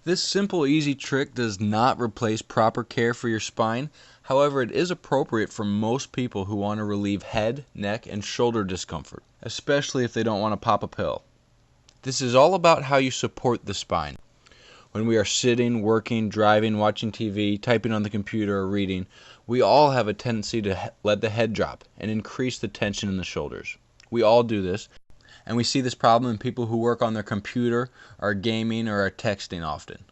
This simple, easy trick does not replace proper care for your spine. However, it is appropriate for most people who want to relieve head, neck, and shoulder discomfort, especially if they don't want to pop a pill. This is all about how you support the spine. When we are sitting, working, driving, watching TV, typing on the computer, or reading, we all have a tendency to let the head drop and increase the tension in the shoulders. We all do this, and we see this problem in people who work on their computer, are gaming, or are texting often.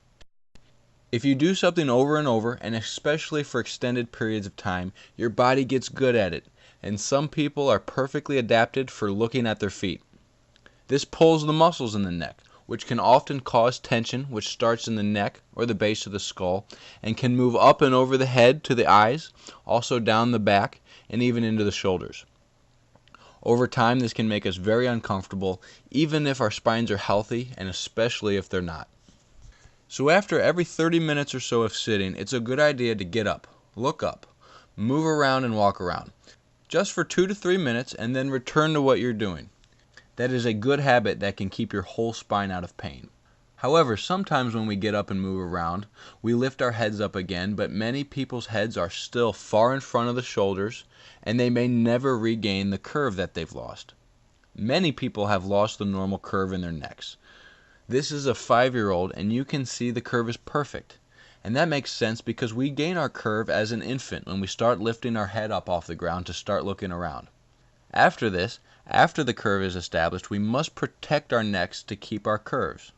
If you do something over and over, and especially for extended periods of time, your body gets good at it, and some people are perfectly adapted for looking at their feet. This pulls the muscles in the neck, which can often cause tension, which starts in the neck or the base of the skull, and can move up and over the head to the eyes, also down the back, and even into the shoulders. Over time, this can make us very uncomfortable, even if our spines are healthy, and especially if they're not. So after every 30 minutes or so of sitting, it's a good idea to get up, look up, move around and walk around, just for 2 to 3 minutes, and then return to what you're doing. That is a good habit that can keep your whole spine out of pain. However, sometimes when we get up and move around, we lift our heads up again, but many people's heads are still far in front of the shoulders, and they may never regain the curve that they've lost. Many people have lost the normal curve in their necks. This is a 5-year-old, and you can see the curve is perfect. And that makes sense because we gain our curve as an infant when we start lifting our head up off the ground to start looking around. After this, after the curve is established, we must protect our necks to keep our curves.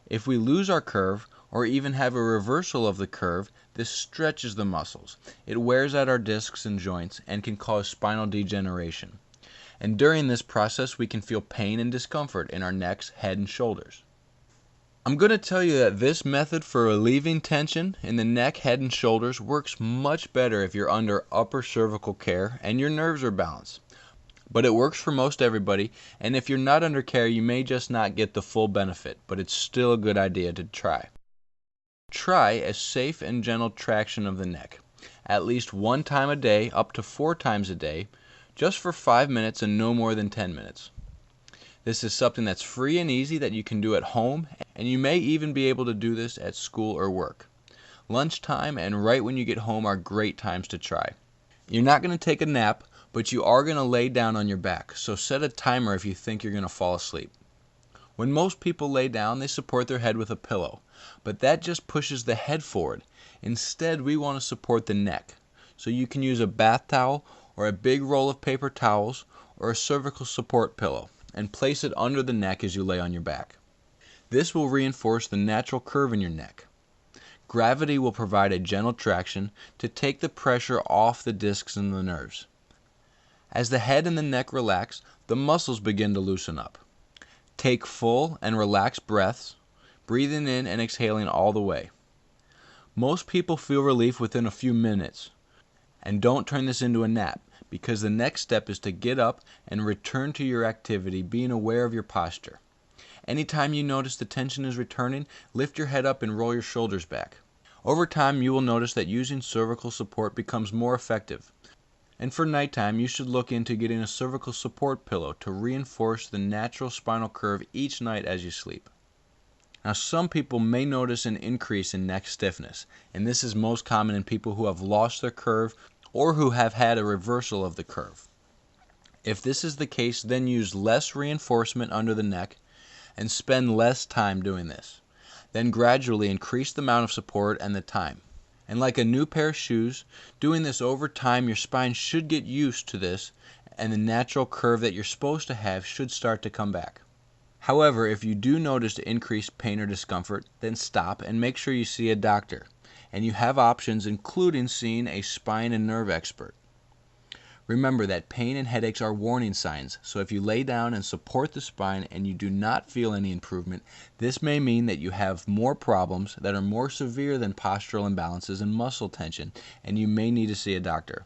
If we lose our curve, or even have a reversal of the curve, this stretches the muscles. It wears out our discs and joints and can cause spinal degeneration. And during this process, we can feel pain and discomfort in our necks, head, and shoulders. I'm going to tell you that this method for relieving tension in the neck, head, and shoulders works much better if you're under upper cervical care and your nerves are balanced. But it works for most everybody, and if you're not under care, you may just not get the full benefit, but it's still a good idea to try. Try a safe and gentle traction of the neck, at least 1 time a day, up to 4 times a day, just for 5 minutes and no more than 10 minutes. This is something that's free and easy that you can do at home, and you may even be able to do this at school or work. Lunchtime and right when you get home are great times to try. You're not going to take a nap, but you are going to lay down on your back, so set a timer if you think you're going to fall asleep. When most people lay down, they support their head with a pillow, but that just pushes the head forward. Instead, we want to support the neck, so you can use a bath towel or a big roll of paper towels or a cervical support pillow, and place it under the neck as you lay on your back. This will reinforce the natural curve in your neck. Gravity will provide a gentle traction to take the pressure off the discs and the nerves. As the head and the neck relax, the muscles begin to loosen up. Take full and relaxed breaths, breathing in and exhaling all the way. Most people feel relief within a few minutes. And don't turn this into a nap, because the next step is to get up and return to your activity, being aware of your posture. Anytime you notice the tension is returning, lift your head up and roll your shoulders back. Over time, you will notice that using cervical support becomes more effective. And for nighttime, you should look into getting a cervical support pillow to reinforce the natural spinal curve each night as you sleep. Now, some people may notice an increase in neck stiffness, and this is most common in people who have lost their curve or who have had a reversal of the curve. If this is the case, then use less reinforcement under the neck and spend less time doing this. Then gradually increase the amount of support and the time. And like a new pair of shoes, doing this over time, your spine should get used to this, and the natural curve that you're supposed to have should start to come back. However, if you do notice increased pain or discomfort, then stop and make sure you see a doctor. And you have options, including seeing a spine and nerve expert. Remember that pain and headaches are warning signs, so if you lay down and support the spine and you do not feel any improvement, this may mean that you have more problems that are more severe than postural imbalances and muscle tension, and you may need to see a doctor.